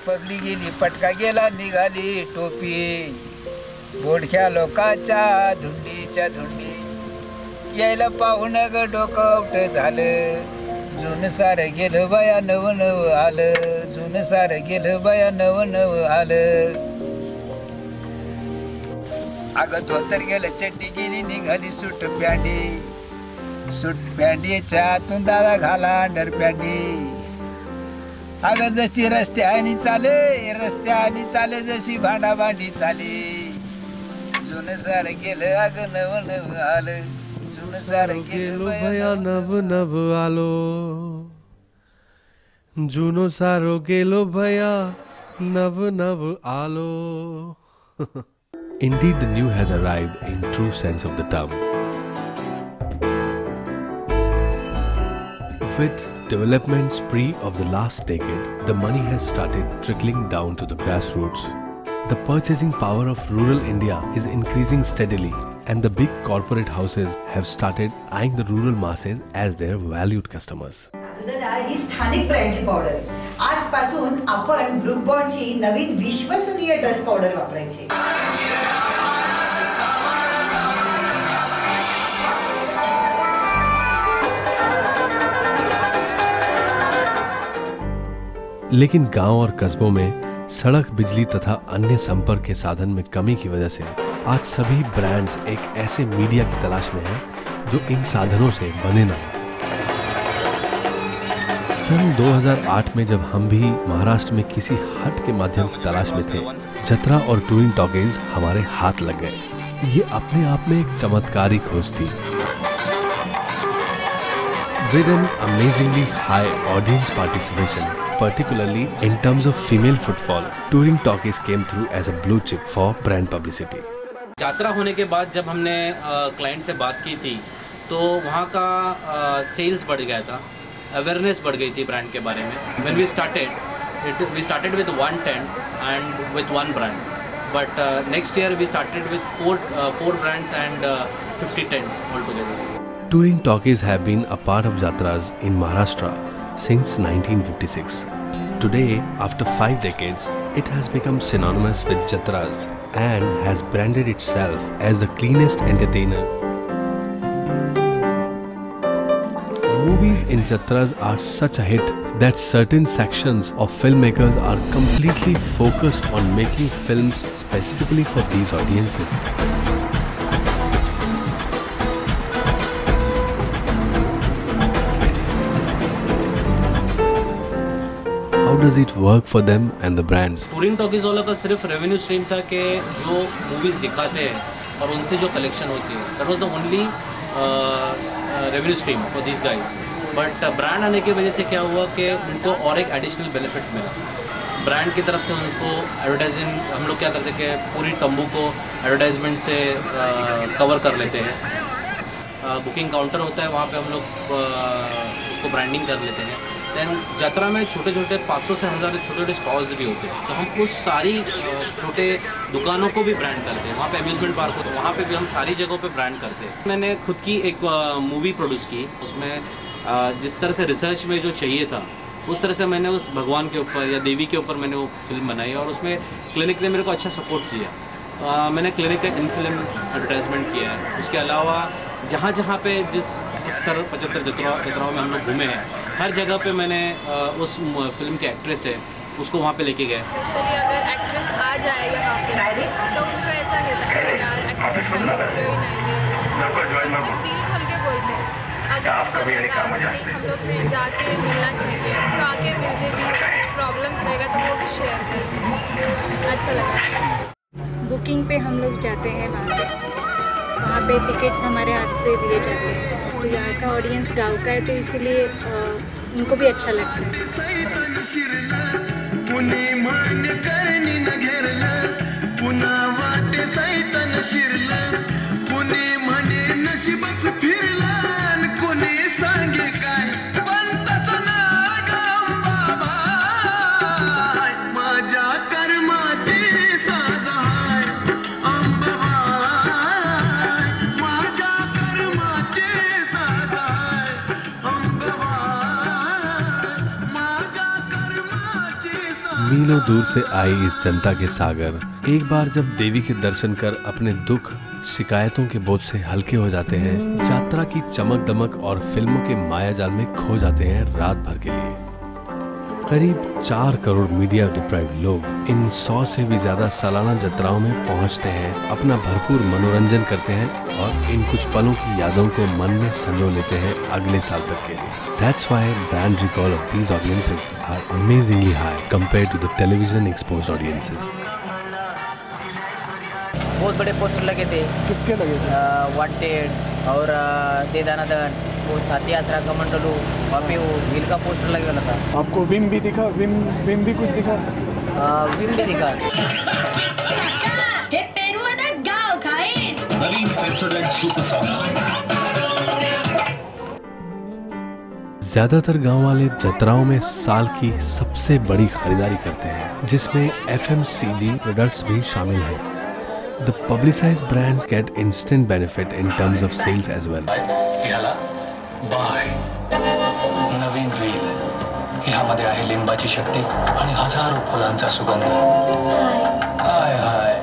पगली गेली पटका गेला निघाली टोपी बोडख्या लोकाच्या धुंडीच्या धुंडी यायला पाहून ग डोकं उठ झालं जुन सार गेलं बाया नव नव आलं जुन सार गेलं बाया नव नव आलं अगं धोतर गेलं चड्डी गेली निघाली सूट पॅन्डीच्या आतून दादा घाला अंडर पॅन्डी अगं जशी रस्त्यानी चाले जशी भांडी चाले जुन सार गेलं अगं नव नव आलं जुन सार गेलं भया नव नव आलो जुनो सारो गेलो भया नव नव आलो. Indeed, the new has arrived in true sense of the term. With development spree of the last decade, the money has started trickling down to the grassroots. The purchasing power of rural India is increasing steadily, and the big corporate houses have started eyeing the rural masses as their valued customers. ही स्थानिक ब्रँडची powder आहे. आजपासून आपण Brooke बॉन्डची नवीन विश्वसनीय dust powder वापरायची. लेकिन गांव और कस्बों में सड़क, बिजली तथा अन्य संपर्क के साधन में कमी की वजह से आज सभी ब्रांड्स एक ऐसे मीडिया की तलाश में हैं जो इन साधनों से बने ना हो. सन 2008 में जब हम भी महाराष्ट्र में किसी हट के माध्यम की तलाश में थे, जत्रा और टूरिंग टॉकीज हमारे हाथ लग गए. ये अपने आप में एक चमत्कारी खोज थी. With an amazingly high audience participation, particularly in terms of female footfall, touring talkies came through as a blue chip for brand publicity. यात्रा होने के बाद जब हमने क्लाइंट से बात की थी तो वहाँ का सेल्स बढ़ गया था, अवेयरनेस बढ़ गई थी ब्रांड के बारे में. When we started with one tent and with one brand, but next year we started with four brands and 50 tents altogether. Touring talkies have been a part of Jatras in Maharashtra since 1956. Today, after 5 decades, it has become synonymous with Jatras and has branded itself as the cleanest entertainer. Movies in Jatras are such a hit that certain sections of filmmakers are completely focused on making films specifically for these audiences. How does it work for them and the brands? Touring talkies वालों का सिर्फ revenue stream था कि जो movies दिखाते हैं और उनसे जो कलेक्शन होती है, that was the only revenue stream for this guys. But brand आने की वजह से क्या हुआ कि उनको और एक एडिशनल बेनिफिट मिला. ब्रांड की तरफ से उनको एडवर्टाइजिंग, हम लोग क्या करते हैं कि पूरी तंबू को एडवर्टाइजमेंट से कवर कर लेते हैं. बुकिंग काउंटर होता है, वहाँ पे हम लोग उसको ब्रांडिंग कर लेते हैं. दैन जत्रा में छोटे छोटे 500 से 1000 छोटे छोटे स्टॉल्स भी होते हैं, तो हम उस सारी छोटे दुकानों को भी ब्रांड करते हैं. वहाँ पे अम्यूज़मेंट पार्क होता है, वहाँ पे भी हम सारी जगहों पे ब्रांड करते हैं. मैंने खुद की एक मूवी प्रोड्यूस की, उसमें जिस तरह से रिसर्च में जो चाहिए था उस तरह से मैंने उस भगवान के ऊपर या देवी के ऊपर मैंने वो फिल्म बनाई और उसमें क्लिनिक ने मेरे को अच्छा सपोर्ट दिया. मैंने क्लिनिक का इन फिल्म एडवर्टाइजमेंट किया है. उसके अलावा जहाँ जहाँ पे जिस 70-75 जत्राओं में हम लोग घूमे हैं, हर जगह पे मैंने उस फिल्म के एक्ट्रेस है उसको वहाँ पे लेके गए. स्पेशली अगर एक्ट्रेस आ जाए यहाँ पे तो उनको ऐसा रहता है यार एक्ट्रेस आई है, हीरोइन आई है, एकदम दिल खोल के बोलते हैं. अगर उनको लगा कि हम लोग ने जाके मिलना चाहिए तो आके मिलते भी हैं. कुछ प्रॉब्लम्स रहेगा तो वो भी शेयर करें. अच्छा लगा. बुकिंग पे हम लोग जाते हैं, वहाँ पे टिकट्स हमारे हाथ से दिए जाते हैं. तो यहाँ का ऑडियंस गाँव का है तो इसीलिए उनको भी अच्छा लगता है. मीलों दूर से आई इस जनता के सागर एक बार जब देवी के दर्शन कर अपने दुख शिकायतों के बोझ से हल्के हो जाते हैं, यात्रा की चमक दमक और फिल्मों के मायाजाल में खो जाते हैं रात भर के लिए। करीब 4 करोड़ मीडिया डिप्राइव्ड लोग इन 100 से भी ज्यादा सालाना जत्राओं में पहुंचते हैं, अपना भरपूर मनोरंजन करते हैं और इन कुछ पलों की यादों को मन में संजो लेते हैं अगले साल तक के लिए। That's why brand recall of these audiences are amazingly high compared to the television exposed audiences. बहुत बड़े पोस्टर लगे थे। किसके लगे थे? वांटेड और दे दानादन, वो साथी आसरा कमंडलू, वहाँ पे वो हिल का पोस्टर लगे वाला था। आपको विम भी दिखा? विम भी कुछ दिखा? विम भी दिखा। ज्यादातर गांव वाले जत्राओं में साल की सबसे बड़ी खरीदारी करते हैं, जिसमें FMCG प्रोडक्ट्स भी शामिल हैं। The publicized brands get instant benefit in terms of sales as well. Naveen reel ह्यामध्ये आहे लिंबाची शक्ती आणि हजारो फुलांचा सुगंध. हाय हाय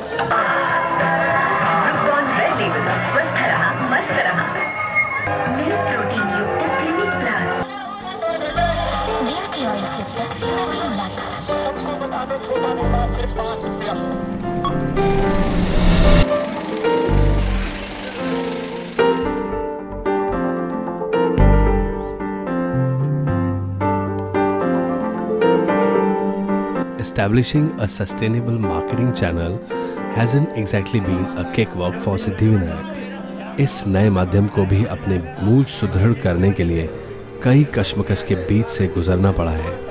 Establishing a sustainable marketing channel hasn't exactly been a cakewalk for Siddhivinayak. इस नए माध्यम को भी अपने मूल सुदृढ़ करने के लिए कई कश्मकश के बीच से गुजरना पड़ा है।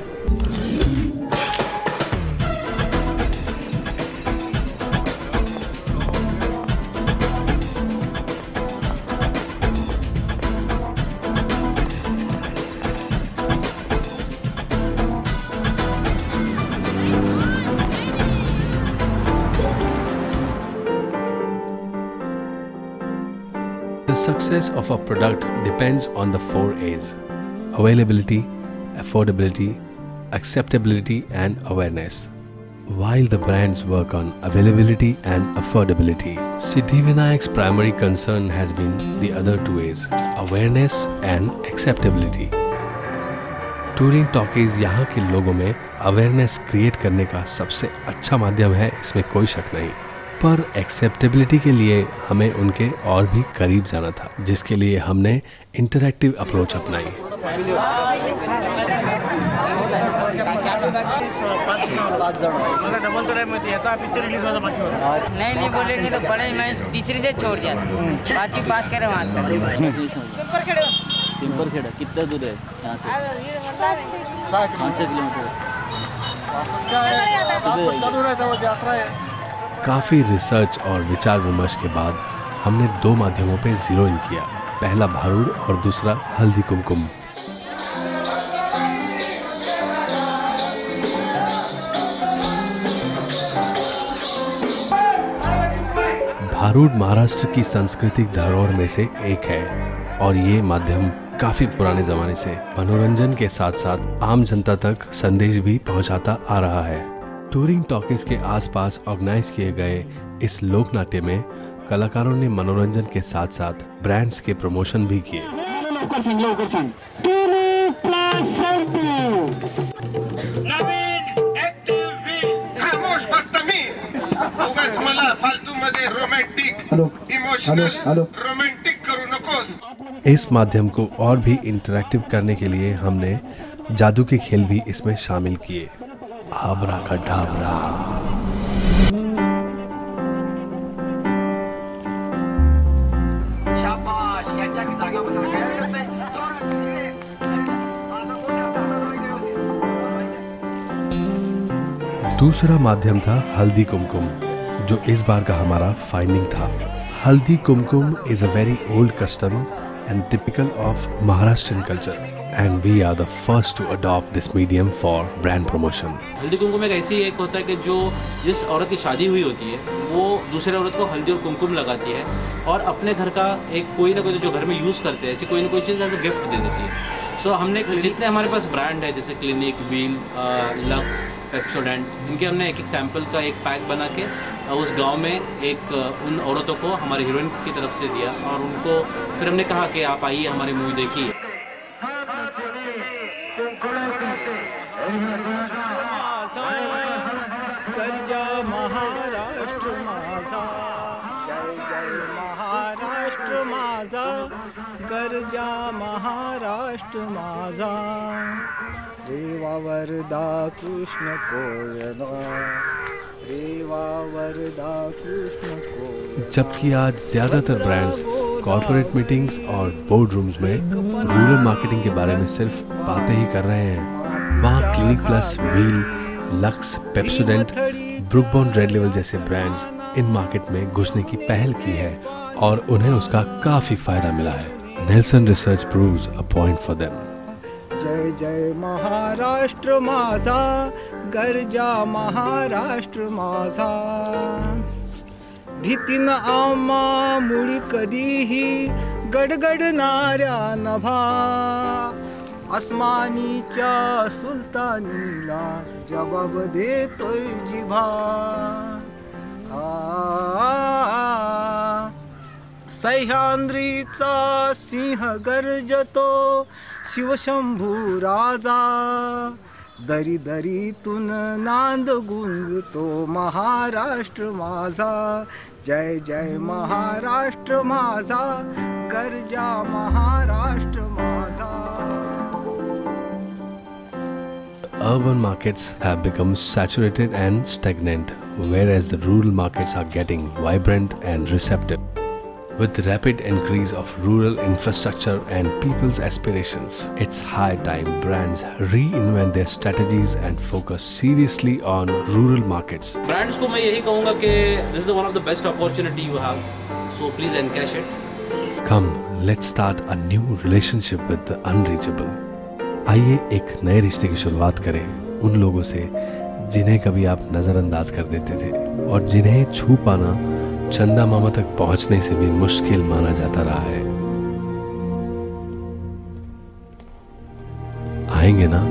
The success of a product depends on the 4 A's: availability, affordability, acceptability, and awareness. While the brands work on availability and affordability, Siddhivinayak's primary concern has been the other 2 A's: awareness and acceptability. Touring talkies यहाँ के लोगों में awareness create करने का सबसे अच्छा माध्यम है, इसमें कोई शक नहीं। पर एक्सेप्टेबिलिटी के लिए हमें उनके और भी करीब जाना था, जिसके लिए हमने इंटरैक्टिव अप्रोच अपनाई। नहीं बोलेंगे तो बड़े मैं तीसरी से छोड़ दिया, 5वीं पास करे वहाँ तक। पिंपरखेड़ा कितना दूर है यहाँ से? 5 किलोमीटर। काफ़ी रिसर्च और विचार विमर्श के बाद हमने 2 माध्यमों पे जीरो इन किया, पहला भारूड और दूसरा हल्दी कुमकुम। भारूड महाराष्ट्र की सांस्कृतिक धरोहर में से एक है और ये माध्यम काफी पुराने जमाने से मनोरंजन के साथ साथ आम जनता तक संदेश भी पहुंचाता आ रहा है। टूरिंग टॉकीज के आसपास ऑर्गेनाइज किए गए इस लोक नाट्य में कलाकारों ने मनोरंजन के साथ साथ ब्रांड्स के प्रमोशन भी किए। इस माध्यम को और भी इंटरैक्टिव करने के लिए हमने जादू के खेल भी इसमें शामिल किए। आबराकाडाबरा। दूसरा माध्यम था हल्दी कुमकुम, जो इस बार का हमारा फाइंडिंग था। Haldi Kumkum is a very old custom and typical of Maharashtrian culture, and we are the first to adopt this medium for brand promotion. Haldi Kumkum एक ऐसी एक होता है कि जो जिस औरत की शादी हुई होती है वो दूसरे औरत को हल्दी और कुमकुम लगाती है और अपने घर का एक कोई ना कोई जो घर में यूज़ करते हैं ऐसी कोई ना कोई चीज़ एज अ गिफ्ट दे देती है। सो हमने जितने हमारे पास ब्रांड है जैसे क्लिनिक, व्हील, लक्स, पेप्सोडेंट, इनके हमने एक सैंपल का एक पैक बना के उस गांव में एक उन औरतों को हमारी हीरोइन की तरफ से दिया और उनको फिर हमने कहा कि आप आइए हमारी मूवी देखिए। कर्जा महाराष्ट्र माझा, जय जय महाराष्ट्र माझा, कर्जा महाराष्ट्र माझा, रेवा वरदा कृष्ण कोयना, रेवा वरदा कृष्ण कोयना। जबकि आज ज़्यादातर ब्रांड्स कॉर्पोरेट मीटिंग्स और बोर्ड रूम्स में रूरल मार्केटिंग के बारे में सिर्फ बातें ही कर रहे हैं, वहाँ clinic plus, wheel, lux, Pepsodent, book bond red level जैसे ब्रांड्स इन मार्केट में घुसने की पहल की है और उन्हें उसका काफ़ी फायदा मिला है। Nelson research proves a point for them. जय जय महाराष्ट्र माझा, गर्जा महाराष्ट्र माझा, भीतीन आम्हा मुळी कधीही गडगडणाऱ्या नभा, आसमानीच्या सुलतानीला जबाब देतोय जिभा, सह्याद्रीचा सिंह गर्जतो शिवशंभू राजा, दरी दरीतून नांद गुंजतो महाराष्ट्र माझा, जय जय महाराष्ट्र माझा, गर्जा महाराष्ट्र माझा. Urban markets have become saturated and stagnant, whereas the rural markets are getting vibrant and receptive. With the rapid increase of rural infrastructure and people's aspirations, it's high time brands reinvent their strategies and focus seriously on rural markets. Brands को मैं यही कहूँगा कि this is one of the best opportunity you have, so please encash it. Come, let's start a new relationship with the unreachable. आइए एक नए रिश्ते की शुरुआत करें उन लोगों से जिन्हें कभी आप नज़रअंदाज कर देते थे और जिन्हें छू पाना चंदा मामा तक पहुंचने से भी मुश्किल माना जाता रहा है. आएंगे ना?